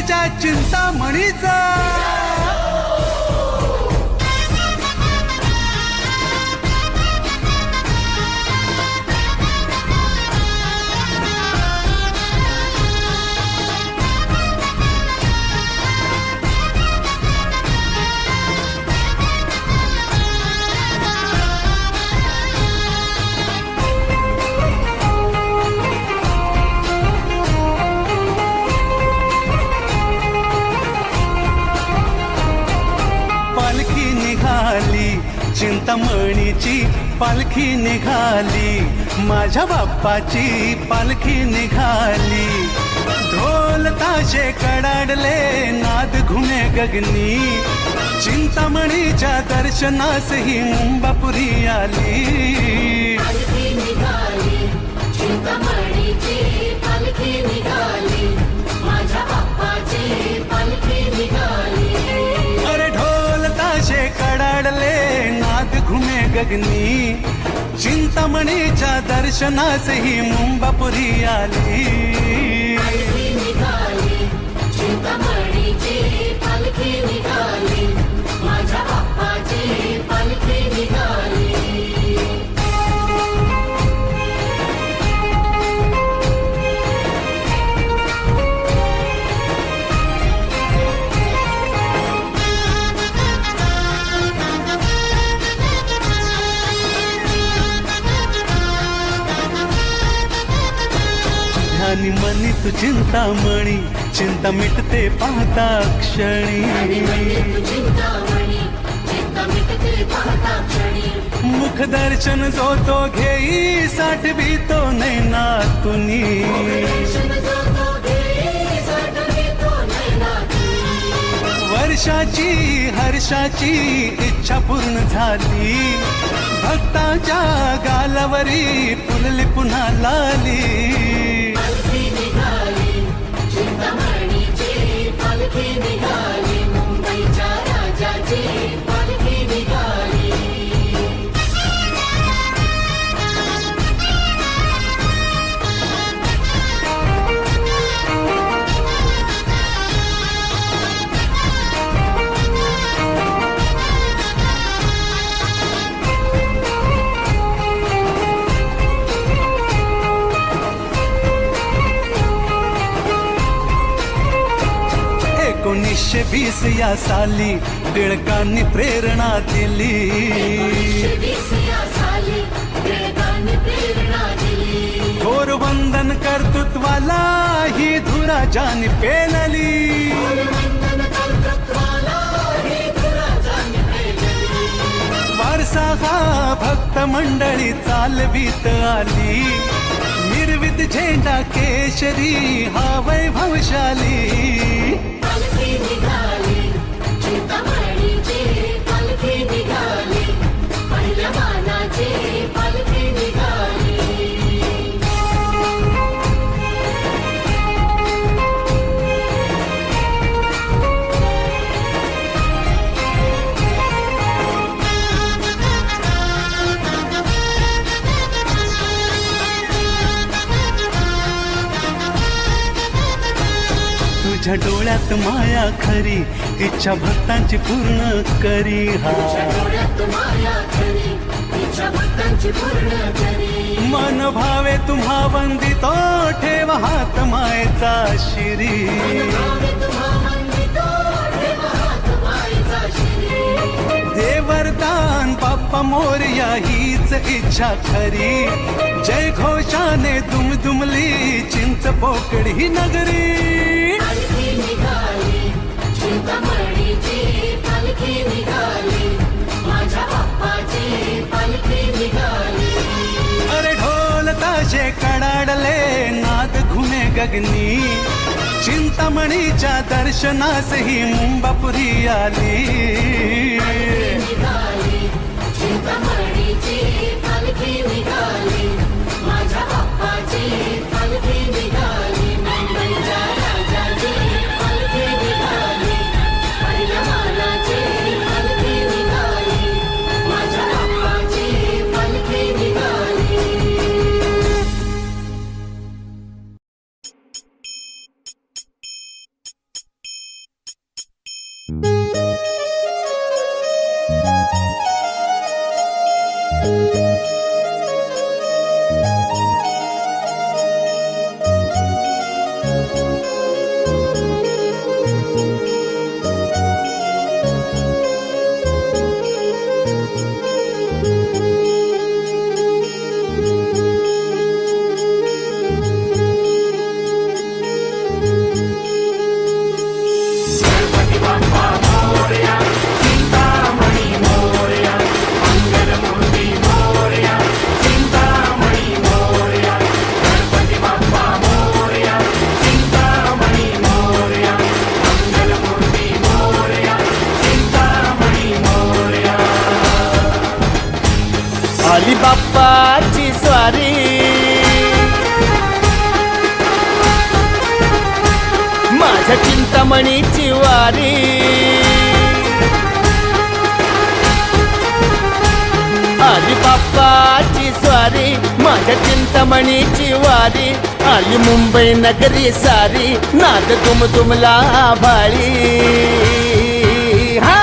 तुझ्या चिंतामणीचा. पालखी निघाली चिंतामणीची, पालखी निघाली माझ्या बाप्पाची, पालखी निघाली. ढोल ताशे कडाडले नाद घुमे गगनी, चिंतामणीच्या दर्शनास ही मुंबापुरी आली. पालखी निघाली चिंतामणीची, पालखी निघाली माझ्या बाप्पाची, पालखी निघाली. अरे ढोल ताशे कडाडले नाद घुमे गगनी, चिंतामणीच्या दर्शनास ही मुंबापुरी आली. पालखी निघाली चिंतामणीची, पालखी निघाली माझ्या बाप्पाची, पालखी निघाली. ध्यानी मनी तू चिंतामणी, चिंता मिटते पाहता क्षणी. चिंतामणी चिंता मिटते पाहता क्षणी, मुख दर्शन जो तो घेई साठवी तो नैनातुनी. वर्षाची हर्षाची इच्छा पूर्ण झाली, भक्ताच्या गालावरी फुलली पुन्हा लाली. पालखी निघाली चिंतामणीची, पालखी निघाली मुंबईच्या राजाची, पालखी निघाली. एकोणीसशे 20 या साली टिळकांनी प्रेरणा दिली. 1920 या साली टिळकांनी प्रेरणा दिली. थोर वंदन कर्तृत्वाला ही धुरा जानी पेलली. वंदन कर्तृत्वाला ही धुराजानी पेलली. वारसा हा भक्त मंडळी चालवीत आली, निर्वित झेंडा केशरी हा वैभवशाली. पालखी निघाली चिंतामणीची, पालखी निघाली पहिल्या मानाची, पालखी निघाली. तुझ्या डोळ्यात माया खरी, इच्छा भक्तांची पूर्ण करी. हा डोळ्यात माया खरी, इच्छा भक्तांची पूर्ण करी. मन भावे तुम्हा वंदितो, ठेव हात मायेचा शिरी. भावे तुम्हा वंदितो, ठेव हात मायेचा शिरी. दे वरदान बाप्पा मोरया हीच इच्छा खरी. जय घोषाने दुमदुमली चिंच पोकळी नगरी. पालखी निघाली चिंतामणीची, पालखी निघाली माझ्या बाप्पाची, पालखी निघाली. अरे ढोल ताशे कडाडले नाद घुमे गगनी, चिंतामणीच्या दर्शनास ही मुंबापुरी आली. निघाली चिंतामणीची, पालखी निघाली माझ्या बाप्पाची, पालखी निघाली मुंबईच्या राजाची, पालखी निघाली पहिल्या मानाची, पालखी निघाली माझ्या बाप्पाची, पालखी निघाली. बाप्पा मोरया, चिंतामणी मोरया, मंगलमूर्ती मोरया, चिंतामणी मोरया, गणपती बाप्पा मोरया, चिंतामणी मोरया, मंगलमूर्ती मोरया, चिंतामणी मोरया. आली बाप्पाची स्वारी, माझ्या चिंतामणीची वारी. आली बाप्पाची स्वारी, माझ्या चिंतामणीची वारी. आली मुंबई नगरी सारी, नाद दुमदुमला भाळी. हा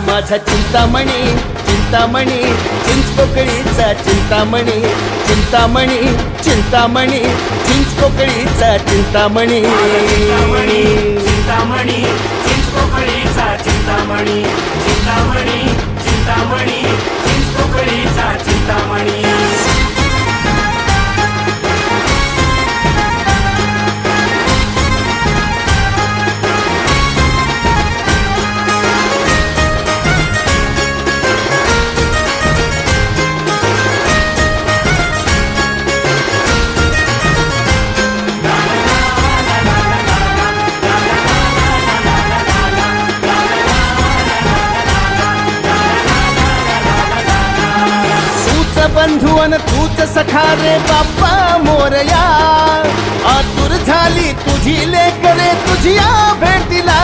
माझा चिंतामणी, चिंतामणी, चिंचपोकळीचा चिंतामणी, चिंतामणी, चिंतामणी, चिंचपोकळीचा चिंतामणी. चिंतामणी, चिंतामणी, चिंचपोकळीचा चिंतामणी, चिंतामणी, चिंतामणी, चिंचपोकळीचा चिंतामणी. बंधुवन तूच सखा रे बाप्पा मोरया. आतुर झाली तुझी लेकरे तुझ्या भेटीला.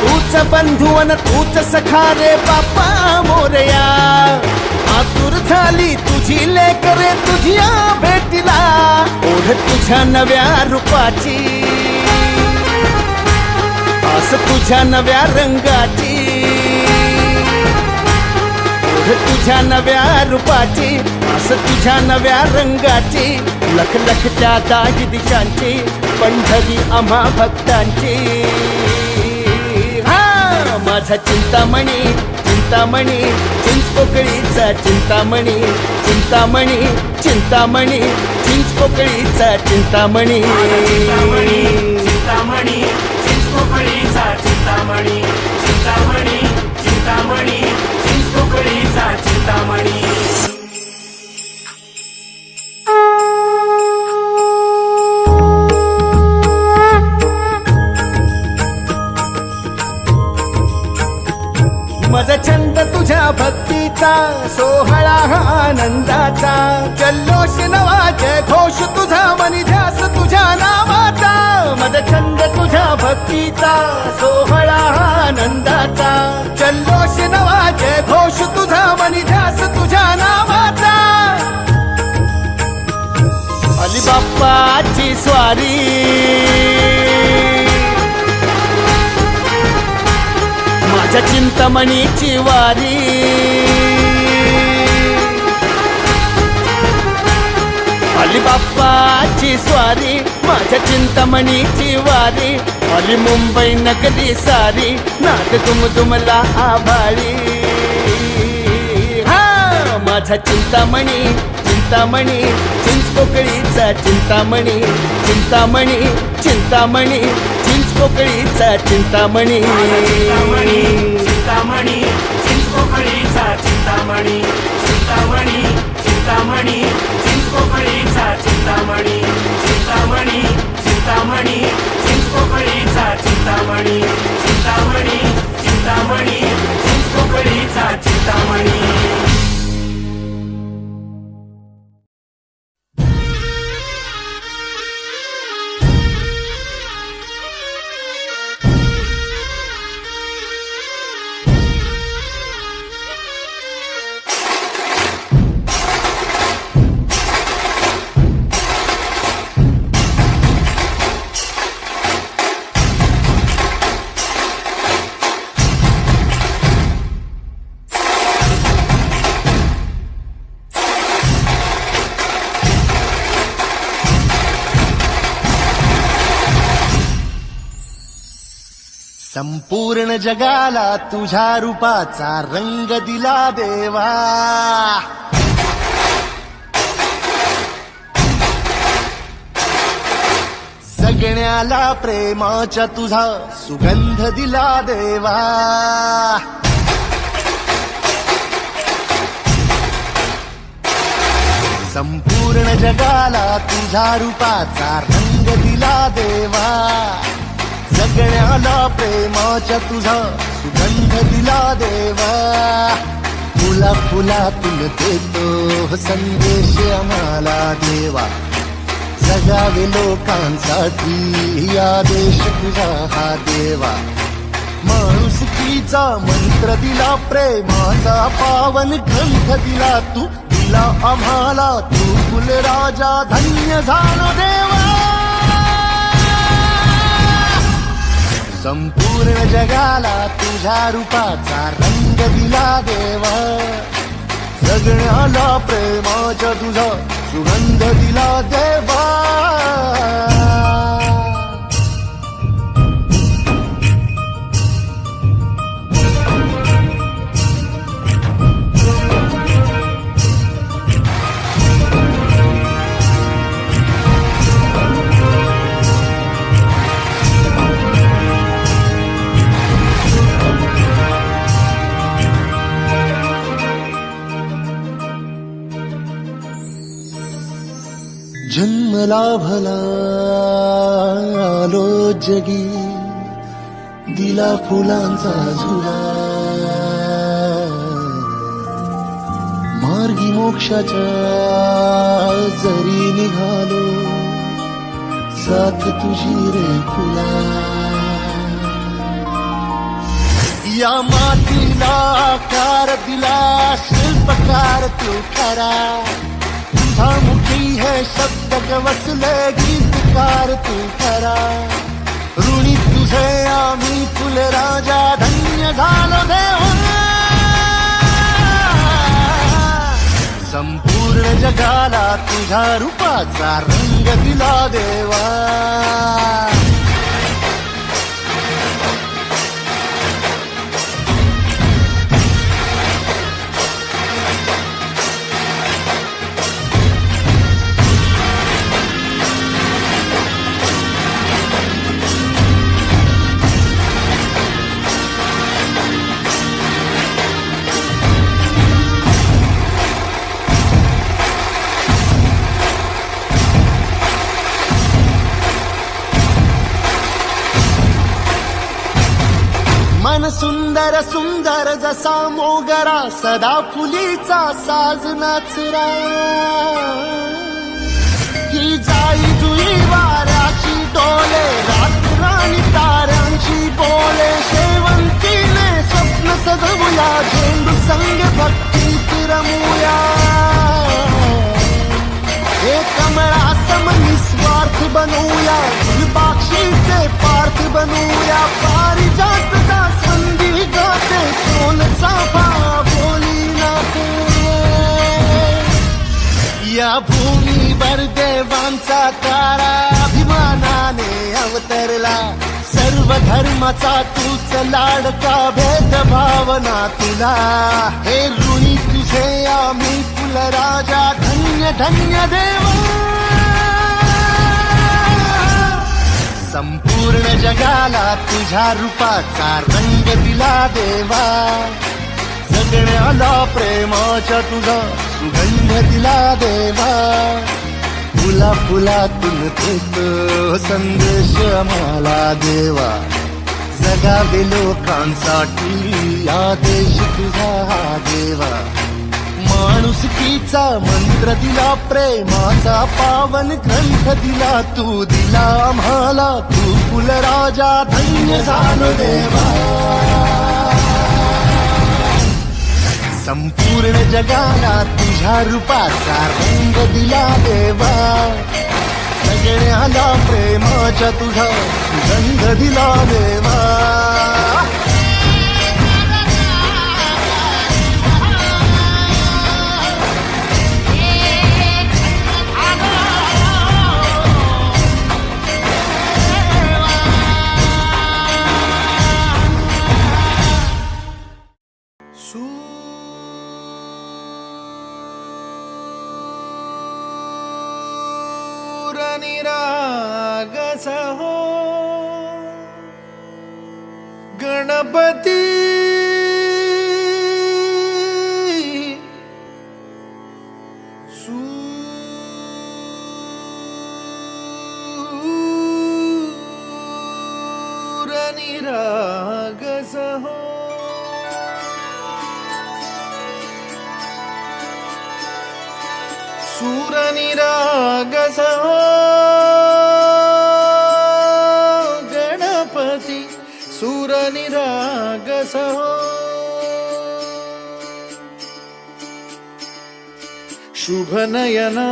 तूच बंधुवन तूच सखा रे बाप्पा मोरया. आतुर झाली तुझी लेकरे तुझ्या भेटीला. ओढ तुझ्या नव्या रूपाची, आस तुझ्या नव्या रंगाची. तुझ्या नव्या रूपाची, असं तुझ्या नव्या रंगाची. लख लख त्या दाही दिशांची, पंढरी आम्हा भक्तांची. हा माझा चिंतामणी, चिंतामणी, चिंचपोकळीचा चिंतामणी, चिंतामणी, चिंतामणी, चिंचपोकळीचा चिंतामणी. चिंतामणी, चिंतामणी, चिंचपोकळीचा चिंतामणी, चिंतामणी, चिंतामणी, चिंचपोकळीचा चिंतामणी. माझा छंद तुझ्या भक्तीचा, सोहळा हा आनंदाचा. जल्लोष नवा जय घोष तुझा, मनी ध्यास तुझ्या नावाचा. माझा छंद तुझ्या भक्तीचा, सोहळा हा आनंदाचा. जल्लोष नवा जय घोष तुझा, मनी ध्यास तुझ्या नावाचा. आली बाप्पाची स्वारी, माझ्या चिंतामणीची वारी. आली बाप्पाची स्वारी, माझ्या चिंतामणीची वारी. आली मुंबई नगरी सारी, नाद दुमदुमला आभाळी. हा माझा चिंतामणी, चिंतामणी, चिंचपोकळीचा चिंतामणी, चिंतामणी, चिंतामणी, चिंचपोकळीचा चिंतामणी. चिंतामणी, चिंतामणी, चिंचपोकळीचा चिंतामणी, चिंतामणी, चिंतामणी, चिंचपोकळीचा चिंतामणी, चिंतामणी, चिंतामणी, चिंचपोकळीचा चिंतामणी, चिंतामणी, चिंतामणी, चिंचपोकळीचा चिंतामणी. संपूर्ण जगाला तुझ्या रूपाचा रंग दिला देवा. जगण्याला प्रेमाच्या तुझा सुगंध दिला देवा. संपूर्ण जगाला तुझ्या रूपाचा रंग दिला देवा. जगण्याला प्रेमाच्या तुझा सुगंध दिला देवा. फुला फुलातून देतो संदेश आम्हाला देवा. जगावे लोकांसाठी आदेश तुझा हा देवा. माणुसकीचा मंत्र दिला, प्रेमाचा पावन ग्रंथ दिला तू. दिला आम्हाला तू कुल राजा, धन्य झालो देवा. संपूर्ण जगाला तुझ्या रूपाचा रंग दिला देवा. जगण्याला प्रेमाच्या तुझा सुगंध दिला देवा. जन्मला भला आलो जगी, दिला फुलांचा झुला. मार्गी मोक्षाच्या जरी निघालो, साथ तुझी रे फुला. या मातीला आकार दिला, शिल्पकार तू खरा. तुझा मुखी है शब्द वसले, गीतकार तू खरा. ऋणी तुझे आम्ही फुल राजा, धन्य झालो देवा. संपूर्ण जगाला तुझ्या रूपाचा रंग दिला देवा. मन सुंदर सुंदर जसा मोगरा, सदा फुलीचा साज नाचरा. ही जाई जुई वाऱ्याची डोले, रात्री ताऱ्यांची बोले. शेवंतीने स्वप्न सजवूया, झेंडू संग भक्तीत रमूया. हे कमळा सम निस्वार्थ बनूया, फुलपाक्षीचे पार्थ बनूया. पारिजातचा संधी गाते, कोण चाफा बोली नाते. या भूमीवर देवांचा तारा अभिमानाने अवतरला. सर्व धर्माचा तूच लाडका, भेदभावना तुला. हे ऋणी तुझे आम्ही फुल राजा, धन्य धन्य देवा. संपूर्ण जगाला तुझ्या रूपाचा रंग दिला देवा. जगण्याला प्रेमाच्या तुझा सुगंध दिला देवा. फुला फुलातून देतो संदेश आम्हाला देवा. जगावे लोकांसाठी आदेश तुझा हा देवा. माणुसकीचा मंत्र दिला, प्रेमाचा पावन ग्रंथ दिला तू. दिला आम्हाला तू कुल राजा, धन्य झालो देवा. संपूर्ण जगाला तुझ्या रूपाचा रंग दिला देवा. जगण्याला प्रेमाच्या तुझा सुगंध दिला देवा. निरागसा गणपती सूरनिरागसहो सूरनिरागसहो गणपती सूरनिरागसहो शुभनयना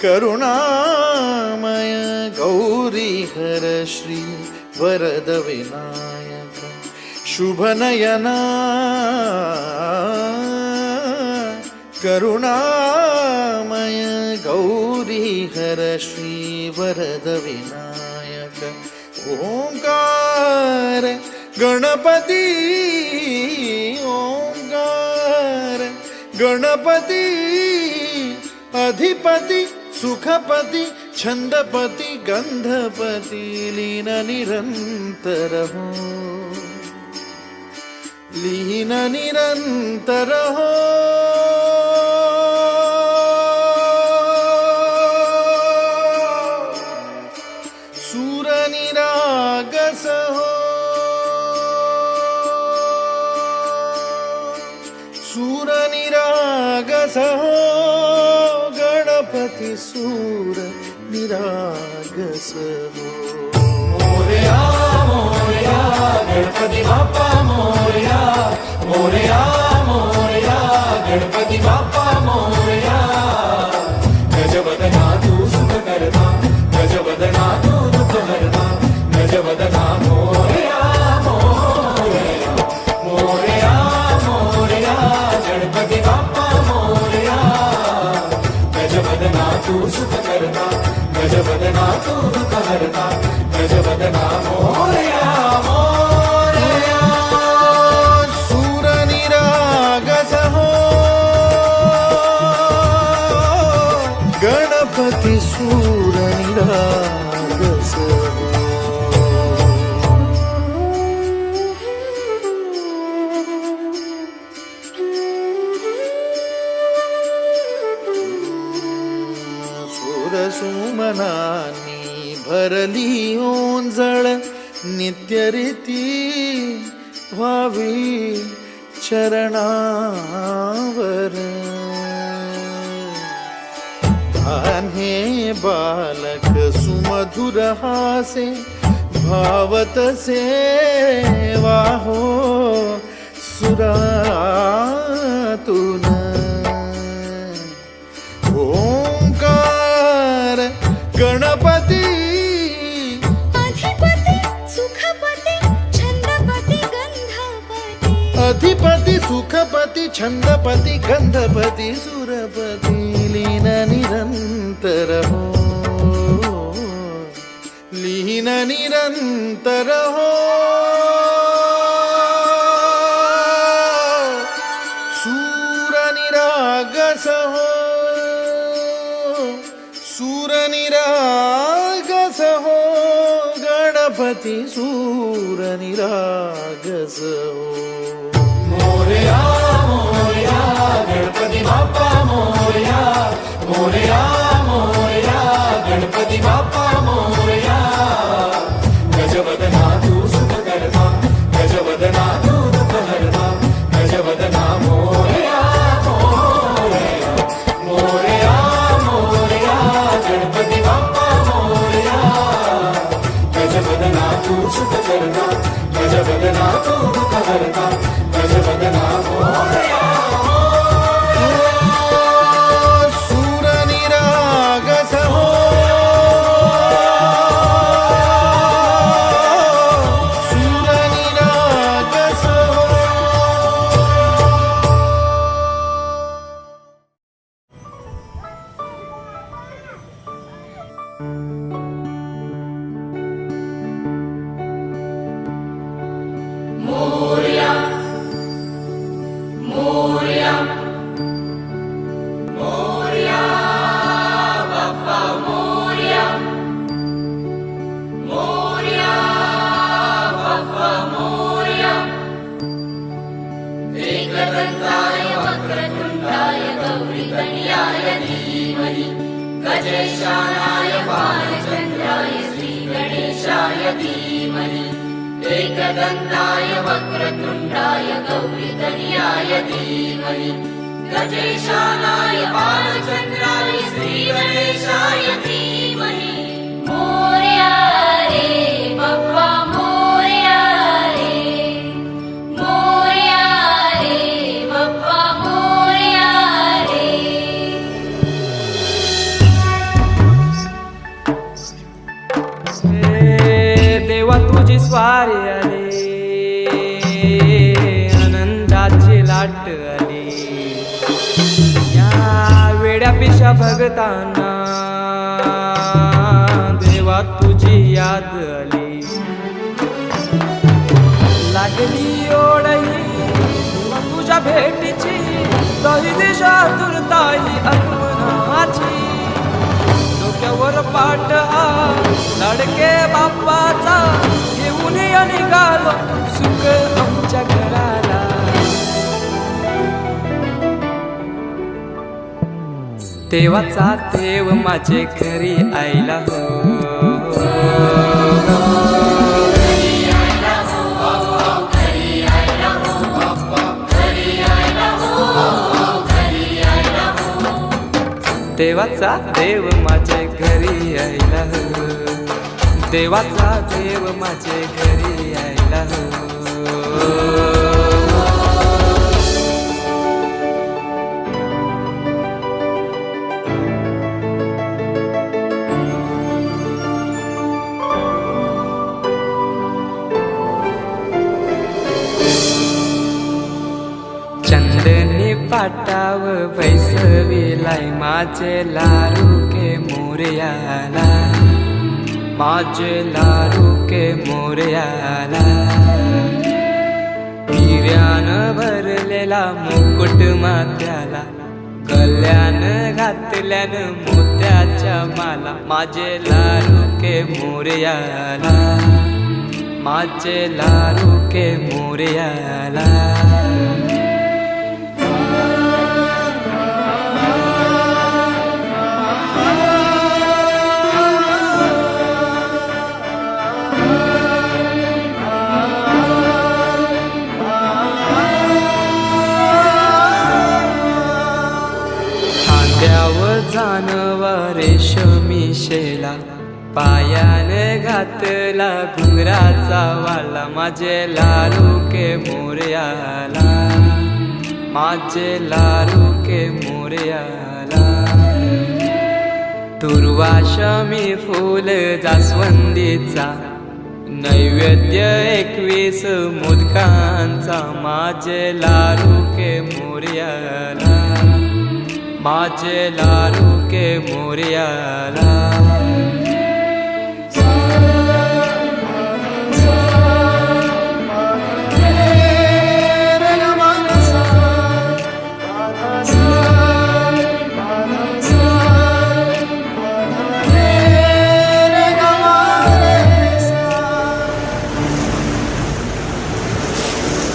करुणामय गौरीहर श्री वरद विनायक शुभनयना करुणामय गौरीहर श्री वरद विनायक ओंकार गणपती ओंकार गणपती अधिपती सुखपती छंदपती गंधपती लीन निरंतर हो लीन निरंतर हो सूरनिरागस हो सूरनिरागस हो गणपती सूर निरागस हो मोरया मोरया गणपती बाप्पा मोरया मोरया मोरया गणपती बाप्पा मोरया गजवदना तू सुख करता गजवदना तू दुःख हरता गजवदना मोरया मोरया मोरया मोरया गणपती बाप्पा मोरया गजवदना तू सुख करता गजवदना तू दुःख हरता गजवदना मोरया मोरया सूरनिरागस हो गणपती सूरनिरागस हो सुमनानी भरली ओंजळ नित्यरीती व्हावी चरणावर धान्हे बालक सुमधुर हासे भावतसे वाहो सुरातून ओंकार गणपती अधिपती सुखपती छंदपती गंधपती अधिपती सुखपती छंदपती गंधपती सुरपती लीन निरंतर हो लीन निरंतर हो सूरनिरागस हो सूरनिरागस हो गणपती सूरनिरागस हो मोरया मोरया गणपती बाप्पा मोरया मोरया मोरया गणपती बाप्पा मोरया गजवदना तू सुख करता गजवदना तू दुःख हरता गजवदना मोरया मोरया मोरया मोरया गणपती बाप्पा मोरया गजवदना तू सुख करता गजवदना तू दुःख हरता गजवदना मोरया सूरनिरागस हो सूरनिरागस हो मोरया मोरया गजेशानाय बालचन्द्राय श्रीगणेशाय धीमहि एकदन्ताय वक्रतुण्डाय गौरीतनयाय धीमहि गजेशानाय बालचन्द्राय श्रीगणेशाय धीमहि मोरया रे बाप्पा मोरया रे बाप्पा मोरया रे. देवा तुझी स्वारी आली आनंदाची लाट आली या वेड्या पिशा भगतांना देवा तुझी याद आली लागली ओढही देवा तुझ्या भेटीची दही दिशा तुरताई आगमनाची डोक्यावर पाट हा लाडके बाप्पाचा घेऊन या निघालो सुख आमच्या घराला. देवाचा देव माझे घरी आयला हो देवाचा देव माझे घरी आयला हो देवाचा देव माझे घरी आयला हो. चंदनी पाटाव बैसविलाय माझे लारू के मोरयाला माझे लारू के मोरयाला हिऱ्यान भरलेला मुकुट माथ्याला गल्यान घातल्यान मोत्याच्या माला माझे लारू के मोरयाला माझे लारू के मोरयाला. जानवा रेशमी शेला पायान घातला घुंगराचा वाला माझे लारू के मोरयाला माझे लारू के मोरयाला. दुर्वाशमी फूल जास्वंदीचा नैवेद्य 21 मोदकांचा माझे लारू के मोरयाला माझे लारू के मोरयाला.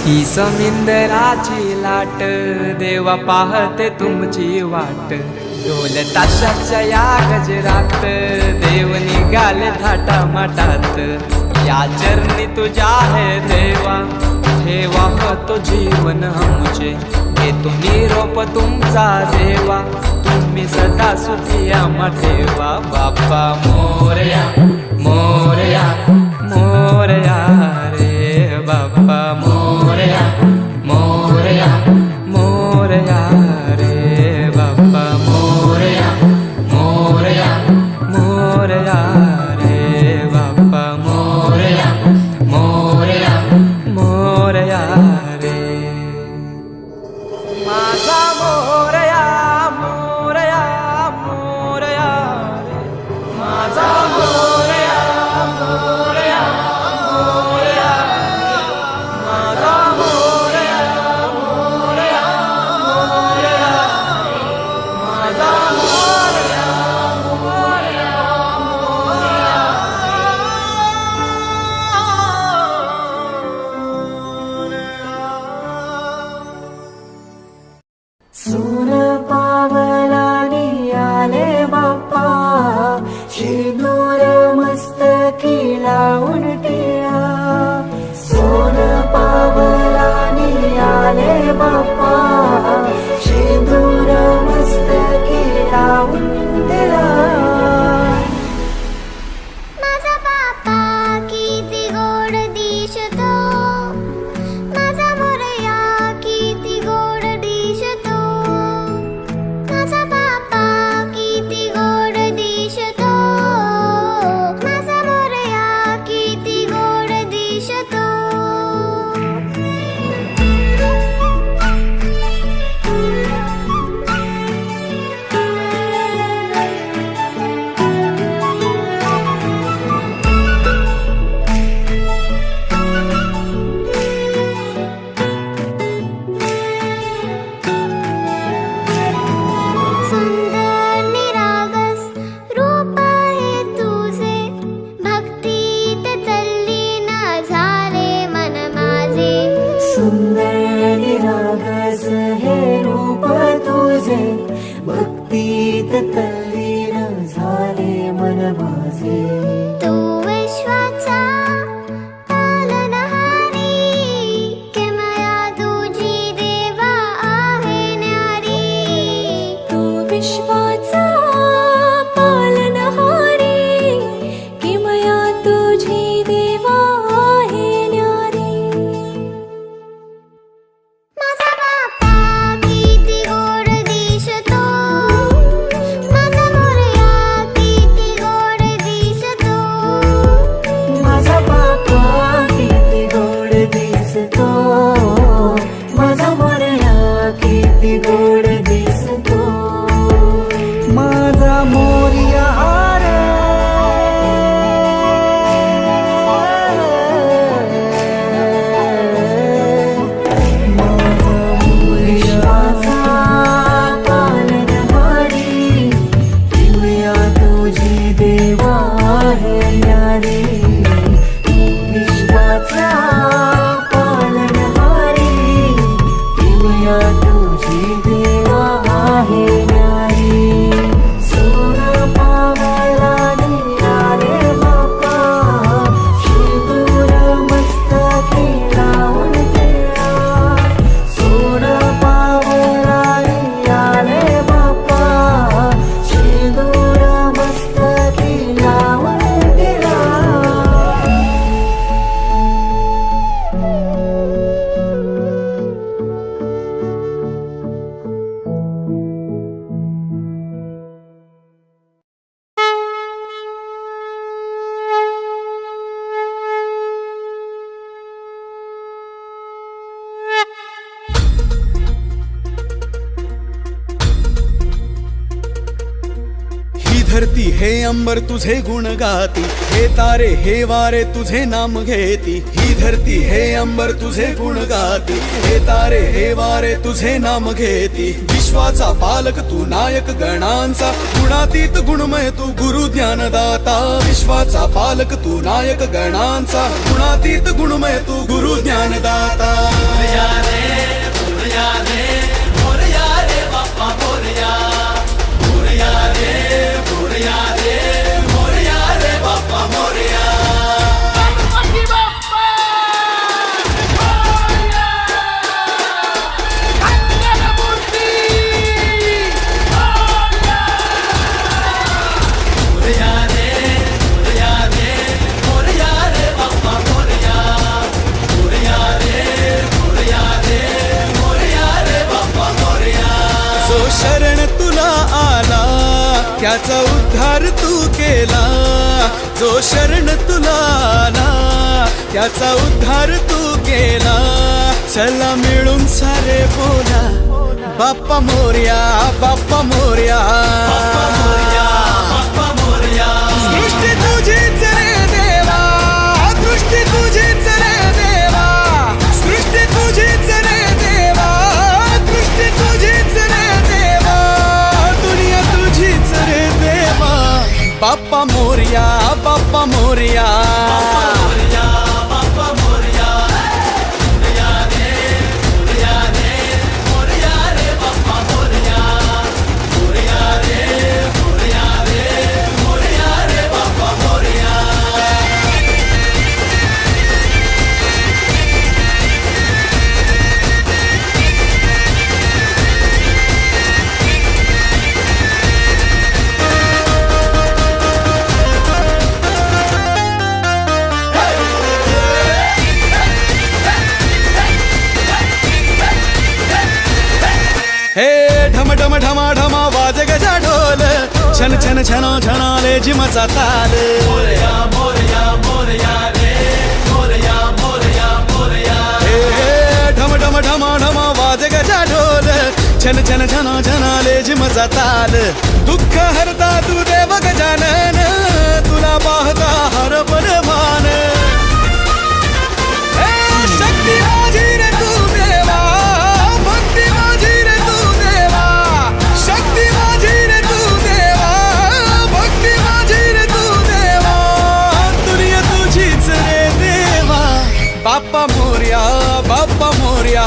ही समिंदराची लाट देवा पाहते तुमची वाट ढोल ताशाच्या या गजरात देव निघाले थाटा माटात या चरणी तुझ्या है देवा ठेवा तो जीवन आमचे घेतो निरोप तुमचा देवा तुम्ही सदा सुखी आम्हा ठेवा. बाप्पा मोरया मोरया मोरया रे बाप्पा मोरया मोरया मोरया रे बाप्पा मोरया मोरया मोरया रे बाप्पा मोरया मोरया मोरया रे माझा मोरया मोरया मोरया रे माझा मोरया धरती हे अंबर तुझे गुण गाती, हे तारे हे वारे तुझे नाम घेती. ही धरती हे अंबर तुझे गुण गाती, हे तारे हे वारे तुझे नाम घेती. विश्वाचा पालक तू नायक गणांचा, गुणातीत गुणमय तू गुरु ज्ञानदाता. विश्वाचा पालक तू नायक गणांचा, गुणातीत गुणमय तू गुरु ज्ञानदाता. शरण तुला आला त्याचा उद्धार तू केला. जो शरण तुला आला त्याचा उद्धार तू केला. चला मिळून सारे बोला बाप्पा मोरया, बाप्पा मोरया. सृष्टी तुझीच रे देवा, दृष्टी तुझीच रे देवा. सृष्टी तुझीच रे देवा, दृष्टी तुझीच रे देवा. दुनिया तुझीच रे देवा. बाप्पा मोरया, बाप्पा मोरया. हे ढम ढम ढमा ढमा वाज गजा ढोल, छन छन छनो छनाले जिमचा ताल. मोरया मोरया मोरया रे, मोरया मोरया मोरया. हे ढम ढम ढमा ढमा वाज गजा ढोल, छन छन छनो छनाले जिमचा ताल. दुःख हरता तू देव गजानन, तुला पाहता हरपन भान. शक्ती माझी रे तू देवा, भक्ती माझी रे तू देवा. शक्ती माझी रे तू देवा, भक्ती माझी रे तू देवा. दुनिया तुझीच रे देवा. बाप्पा मोरया, बाप्पा मोरया.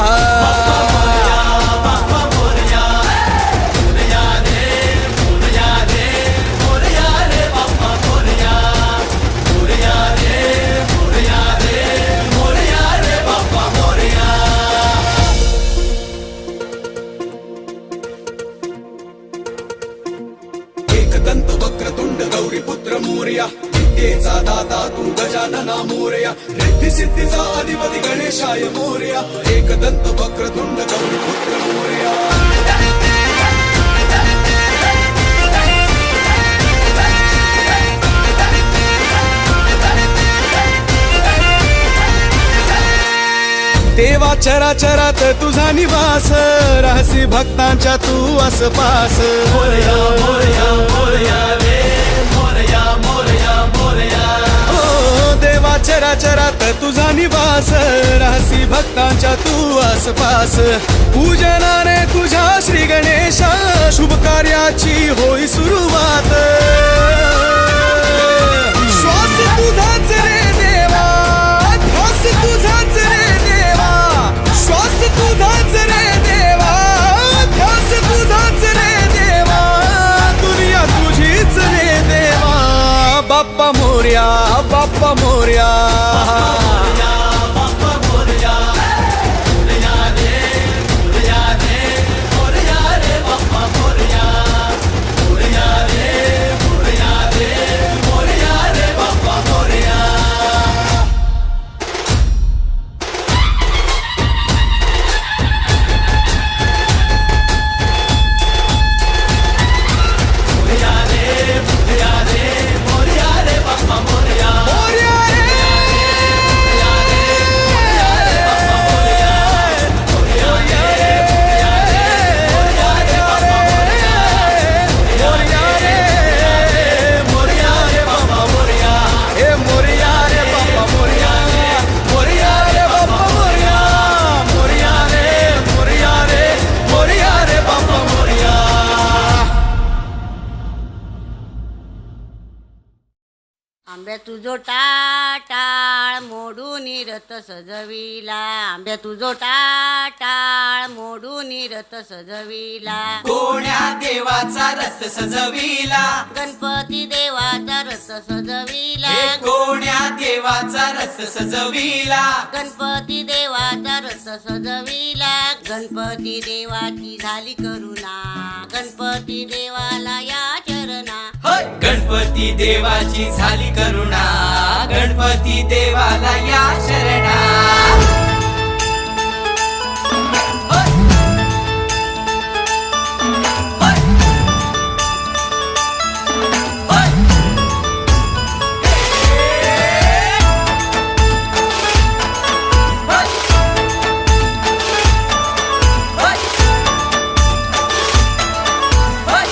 एकदंत वक्रतुंड गौरीपुत्र मोरया, विद्येचा दाता तू गजानना मोरया. रिद्धी सिद्धीचा अधिपती गणेशाय मोरया. एकदंत वक्रतुंड गौरीपुत्र मोरया. देवा चराचरात तुझा निवास, रहसी भक्तांच्या तू आसपास. मोरया मोरया मोरया रे, मोरया मोरया मोरया. ओ देवा चराचरात तुझा निवास, रहसी भक्तांच्या तू आसपास. पूजनाने तुझ्या श्री गणेशा, शुभ कार्याची होई सुरुवात. श्वास तुझाच रे देवा, ध्यास तुझाच रे देवा. श्वास तुझाच रे देवा, ध्यास तुझाच रे देवा. दुनिया तुझीच रे देवा. बाप्पा मोरया, बाप्पा मोरया. मोरया रे, मोरया रे, मोरया रे, बाप्पा मोरया. तुझो टाटाळ मोडून रथ सजविला, आंब्या तुझो टाटाळ मोडून रथ सजविला, कोण्या देवाचा रथ सजविला, गणपती देवाचा रथ सजविला, हे कोण्या देवाचा रथ सजविला, गणपती देवाचा रथ सजविला, गणपती देवाची झाली करुणा, गणपती देवाला या चरणा, होय. गणपती देवाची झाली करुणा, गणपती देवाला या शरणा. होय. होय. होय. होय. होय. होय.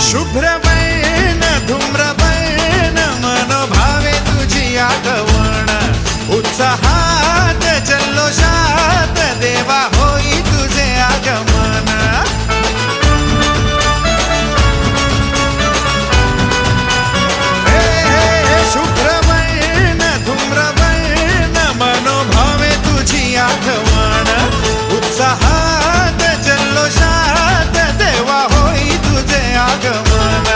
शुभ्रवर्ण धूम्रवर्ण मनोभावे तुझी आठवण, उत्साहात जल्लोषात देवा होई तुझे आगमन. हे, हे, शुभ्रवर्ण धूम्रवर्ण मनोभावे तुझी आठवण, उत्साहात जल्लोषात देवा होई तुझे आगमन.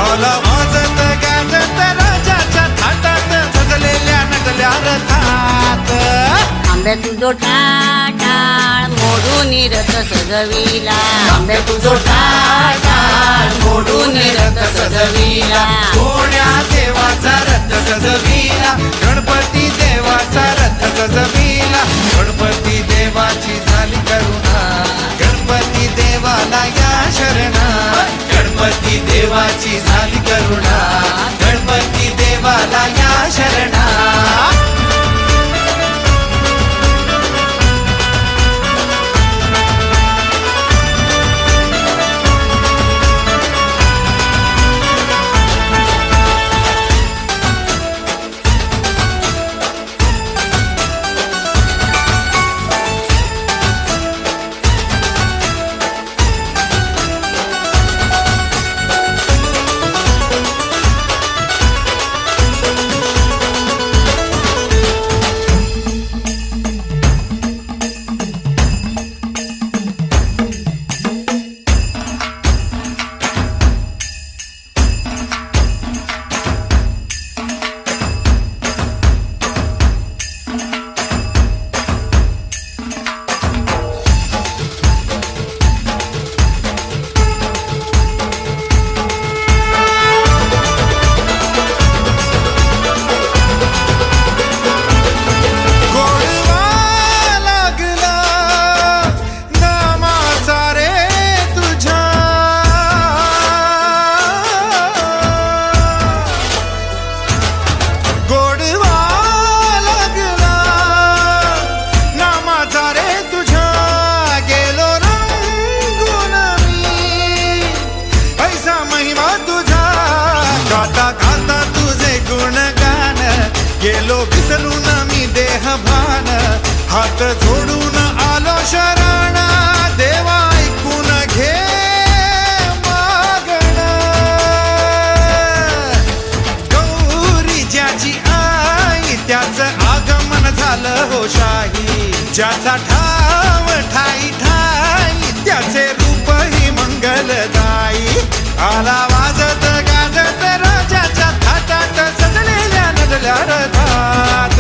आला वाजत गाजत राजाच्या थाटात सजलेल्या नटल्या रथात, आंब्या तुझो टाटाळ मोडून रथ सजविला, आंब्या तुझो टाटाळ मोडून रथ सजविला, कोण्या देवाचा रथ सजविला, गणपती देवाचा रथ सजविला, गणपती देवाची झाली करुणा, गणपती देवाला या शरणा, गणपती देवाची झाली करुणा, गणपती देवाला या शरणा. गेलो विसरून मी देह भान, हात जोडून आलो शरण, देवा ऐकून घे मागण. गौरी ज्याची आई त्याचं आगमन झालं हो शाही, ज्याचा ठाव ठाई ठाई त्याचे रूप ही मंगलदायी. आला वाजत गाजत राजाच्या थाटात सजलेल्या नडल्या रथात.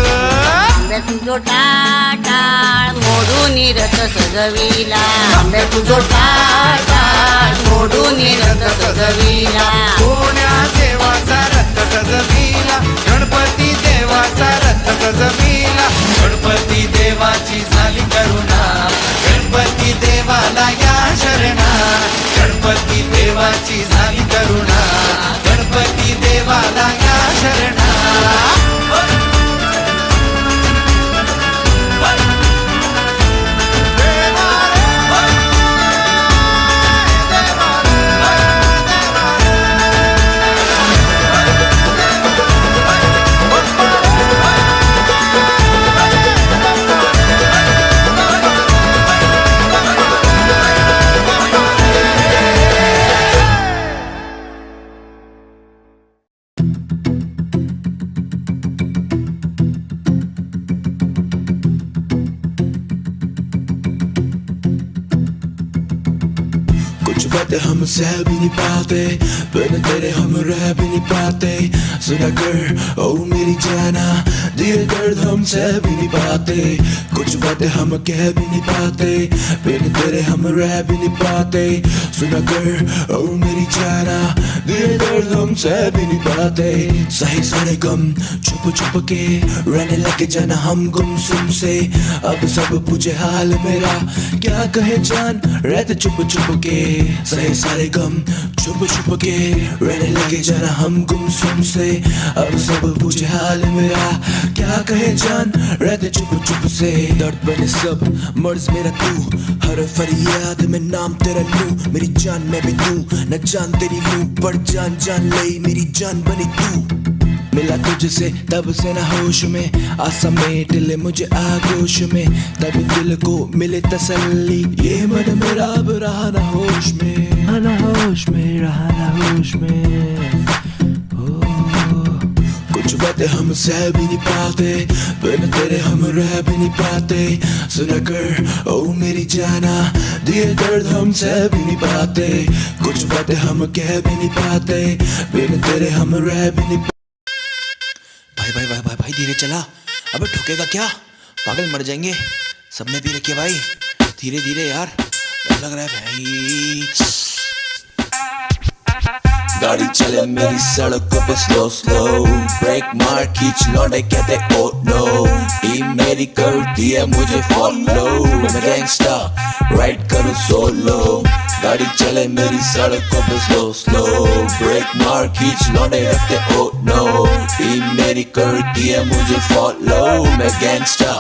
आंब्या तुझो टाटाळ मोडून रथ सजविला, आंब्या तुझो टाटाळ मोडून रथ सजविला, कोण्या देवाचा रथ सजविला, गणपती देवाचा रथ सजविला, गणपती देवाची झाली करुणा, गणपती देवाला या शरणा, गणपती देवाची झाली करुणा, गणपती देवाला या शरणा. बातें हम सह भी नहीं पाते, बिन तेरे हम रह भी नहीं पाते। सुना कर ओ मेरी जाना, दिए दर्द हम सह भी नहीं पाते, कुछ बातें हम कह भी नहीं पाते, बिन तेरे हम रह भी नहीं पाते। सुना कर ओ मेरी जाना, दिए दर्द हम सह भी नहीं पाते। सही सारे गम छुप छुप के रहने लगे जाना हम गुमसुम से। अब सब पूछे हाल मेरा, क्या कहे जान रहते चुप चुप के। सही सारे गम छुप छुप के रहने लगे जाना हम गुमसुम से। अब सब पूछे हाल मेरा, क्या कहे जान रहते चुप चुप से। दर्द बने सब मर्ज मेरा तू, हर फरियाद में नाम तेरा लूं। मेरी जान मैं भी तू, न जान तेरी लूं, पर जान जान ले मेरी जान बनी तू। मिला तुझसे तब से ना होश में, आसा में ले मुझे आगोश में, तब दिल को मिले तसल्ली। ये मन मेरा अब रहा ना होश में, ना होश में, रहा ना होश में। कुछ बातें हम सह भी नहीं पाते, बिन तेरे हम रह भी नहीं पाते। सुना कर ओ मेरी जाना, दिए दर्द हम सह भी नहीं पाते, कुछ बातें हम कह भी नहीं पाते, बिन तेरे हम रह भी नहीं। भाई भाई भाई भाई भाई धीरे चला, अबे ठुकेगा क्या, पागल मर जाएंगे। सबने पी रखी है भाई, धीरे धीरे यार, डर लग रहा है भाई। गाड़ी चले मेरी सड़कों पे स्लो स्लो, ब्रेक मार खींच लौंडे कहते ओ नो। टीम मेरी करती है मुझे फॉलो, मैं गैंगस्टर राइड करूँ सोलो। गाड़ी चले मेरी सड़कों पे स्लो स्लो, ब्रेक मार खींच लौंडे रखते ओ नो। टीम मेरी करती है मुझे फॉलो, मैं गैंगस्टर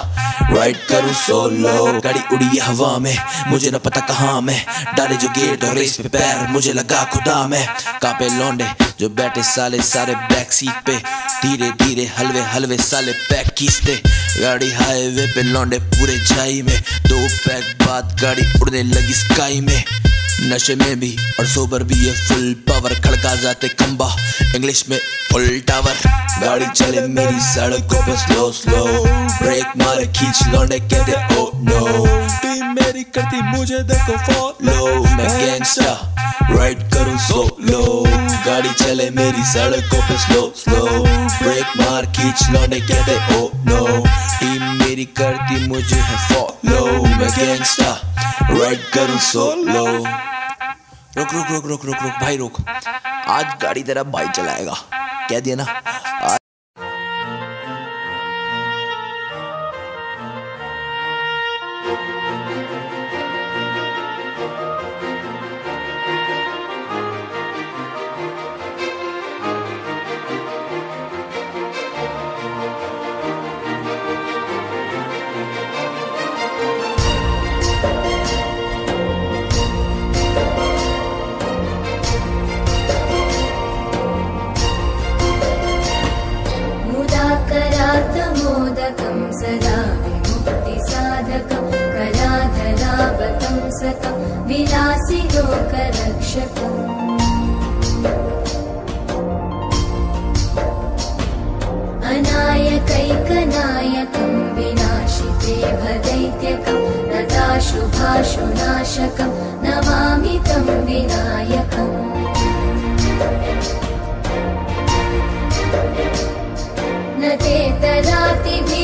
राइड करूँ सोलो। गाड़ी उड़ी है हवा में, मुझे न पता कहाँ मैं, डाले जो गेट और रेस पे पैर, मुझे लगा खुदा में। कांपे लौंडे जो बैठे साले सारे बैक सीट पे, धीरे धीरे हलवे हलवे साले पैक खींचते। गाड़ी हाईवे पे लौंडे पूरे झाई में, 2 पैक बाद गाड़ी उड़ने लगी स्काई में। नशे में भी और सोबर भी ये फुल पावर, खड़का जाते खंबा इंग्लिश में फुल टावर। गाड़ी चले मेरी सड़कों पे स्लो स्लो, ब्रेक मारे खींच लौंडे कहते ओ नो। टीम मेरी करती मुझे देखो फॉलो, मैं गैंगस्टर राइड करूँ सोलो। गाड़ी चले मेरी सड़कों पे स्लो स्लो, ब्रेक मार खींच लौंडे कहते ओ नो। टीम मेरी करती मुझे है फॉलो, मैं गैंगस्टर राइड करूँ सोलो। रुक रुक रुक रुक रुक रुक भाई रुक, आज गाड़ी तेरा भाई चलाएगा, कह दिया ना। मोदकं सदा विमुक्तिसाधकं, कलाधरावतं सतं विलासि लोकरक्षकम्। अनायकैकनायकं विनाशिते भदैत्यकं, नताशुभाशुनाशकं नमामि तं विनायकम्। न चेतरातिभीकरं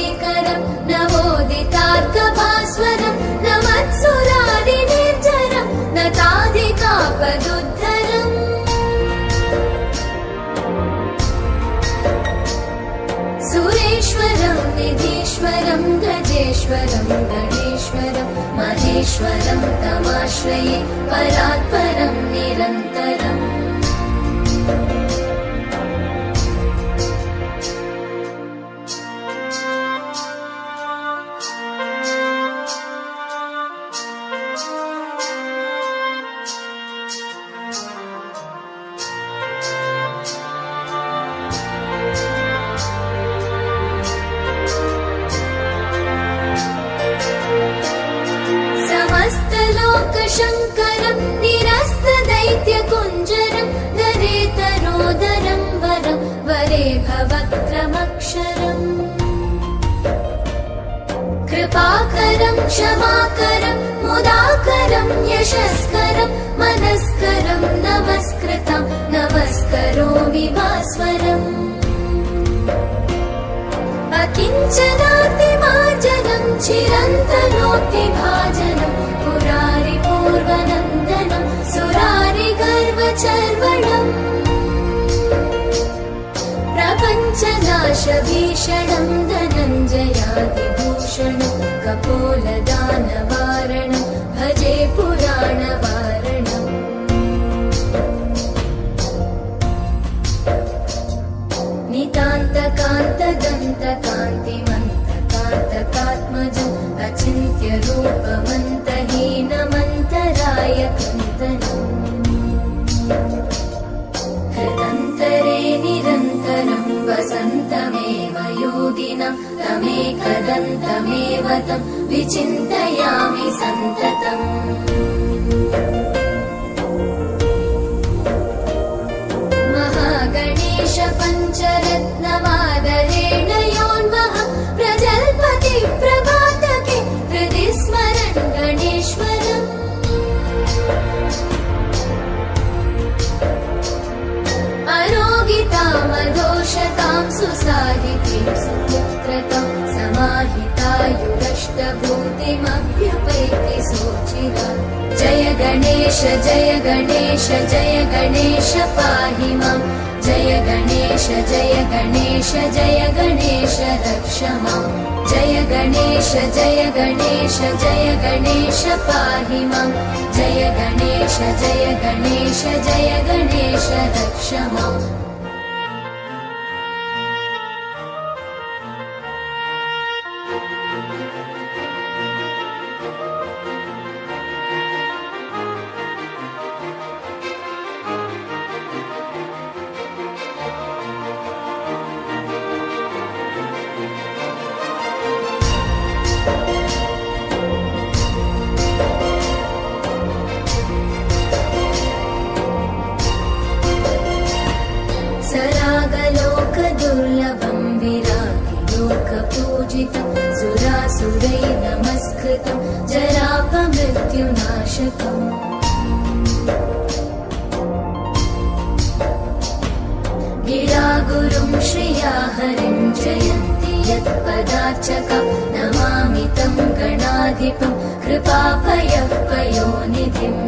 नवोदितार्कभास्वरं, न मत्सुरादिनिर्झरं न ताधिकापदुद्धरम्। सुरेश्वरं निधीश्वरं गजेश्वरं गणेश्वरं, महेश्वरं तमाश्रये परात्परं निरन्तरम्। शङ्करं निरस्तदैत्यकुञ्जरं, धरेतरोदरं वरं वरे भवक्रमक्षरम्। कृपाकरं क्षमाकरं मुदाकरं यशस्करं मनस्करं त्रैलोक्यभाजनं पुरारिपूर्वनन्दनं सुरारिगर्वचर्वणम् प्रपञ्चनाशभीषणं धनञ्जयादिभूषणं कपोलदानवारणं भजे पुराणवारणम् नितान्तकान्तदन्तकान्तिमन्तकान्तकात्मजम् अचिन्त्यरूपमन्तहीनमन्तरायकन्तनम् हृदन्तरे निरन्तरं वसन्तमेव योगिनं तमेकदन्तमेव तं विचिन्तयामि सन्ततम् महागणेश पञ्चरत्नमादरेण योन्वः प्रजल्पति प्रभातके हृदि स्मरन् गणेश्वरम् अरोगितामदोषतां सुसाहितीं सुपुत्रतां समाहितायुरष्टभूतिमभ्युपैति सोचिरा जय गणेश जय गणेश जय गणेश पाहि मां जय गणेश जय गणेश जय गणेश रक्ष मां जय गणेश जय गणेश जय गणेश पाहि मां जय गणेश जय गणेश जय गणेश रक्ष माम् सरागलोकदुर्लभं विरागिलोकपूजितं सुरासुरै नमस्कृतं जरापमृत्युनाशकम् गिरागुरुं श्रिया हरिं जयन्ति यत्पदार्चकं नमामि तं गणाधिपं कृपापयः पयोनिधिम्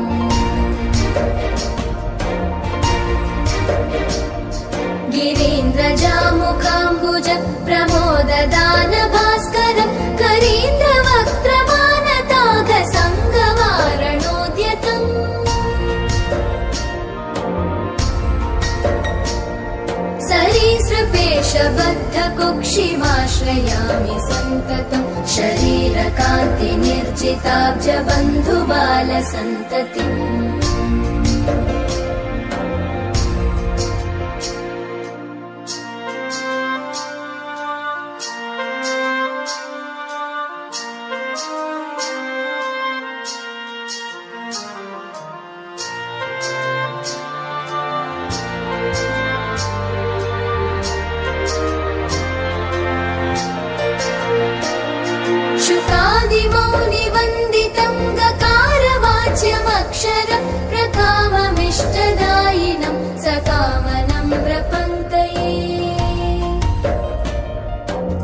गिरीन्द्रजामुखाम्बुज प्रमोददान भास्करं करीन्द्रवक्त्रमानताघसङ्गवारणोद्यतम् सरीसृपेशबद्धकुक्षिमाश्रयामि सन्ततं शरीरकान्तिनिर्जिताब्जबन्धुबालसन्ततिम् शुकादिमौनिवन्दितं गकारवाच्यमक्षरं प्रकाममिष्टदायिनं सकामनं प्रपङ्क्तये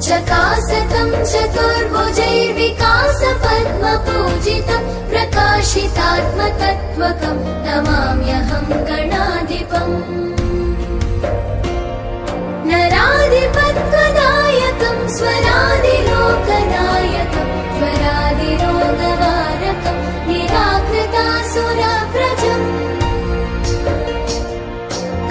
चकासतं चतुर्भुजैर्विकासपद्मपूजितं प्रकाशितात्मतत्त्वकं नमाम्यहं गणाधिपम् नराधिपत्वदायकं स्वरादिलोकनायकं स्वरादिरोगवारकं निराकृतासुरव्रजम्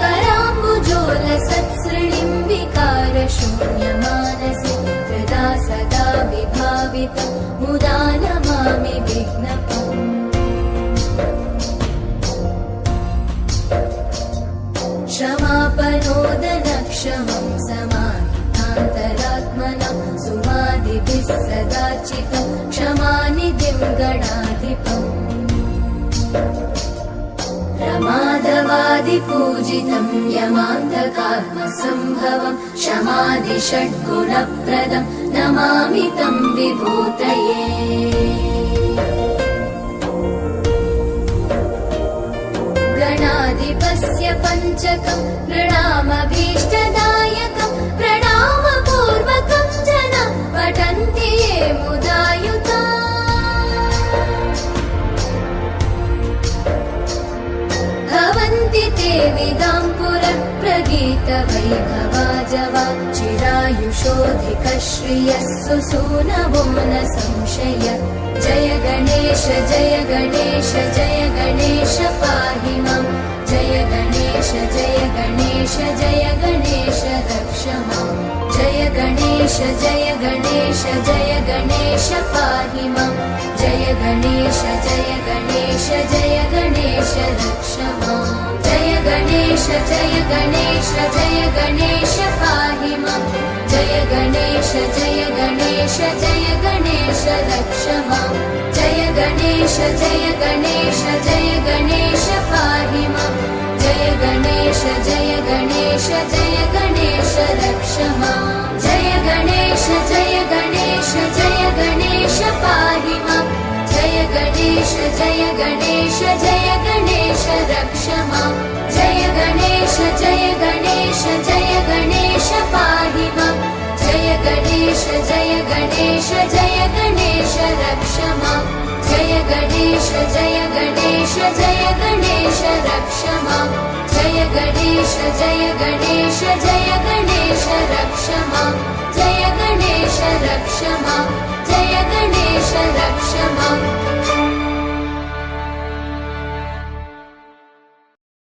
कराम्बुजोलसत्सृणिं विकारशून्यमानसे हृदा सदा विभावितं मुदा नमामि विघ्नपम् क्षमापनोदनक्षमं समाहितान्तरात्मनं सुमादिभिः सदाचितं क्षमानिधिं गणाधिपम् रमादवादिपूजितं यमान्तकात्मसम्भवं शमादिषड्गुणप्रदं नमामि तं विभूतये गणाधिपस्य पञ्चकं प्रणामभीष्टदायकं प्रणामपूर्वकं जना पठन्ति ये मुदायुता देविदां पुरः प्रगीतवैभवाजवा चिरायुषोऽधिकश्रियः सुसूनवो न संशय जय गणेश जय गणेश जय गणेश पाहि मां जय गणेश जय गणेश जय गणेश रक्ष मां जय गणेश जय गणेश जय गणेश पाहि मां जय गणेश जय गणेश जय गणेश रक्ष मां जय गणेश जय गणेश जय गणेश पाहि मां जय गणेश जय गणेश जय गणेश रक्ष मां जय गणेश जय गणेश जय गणेश पाहि मां जय गणेश जय गणेश जय गणेश रक्ष मां जय गणेश जय गणेश जय गणेश पाहि मां जय गणेश जय गणेश जय गणेश रक्ष मां जय गणेश जय गणेश जय गणेश पाहि मां जय गणेश जय गणेश जय गणेश रक्ष मां जय गणेश जय गणेश जय गणेश रक्ष मां जय गणेश जय गणेश जय गणेश रक्ष मां जय गणेश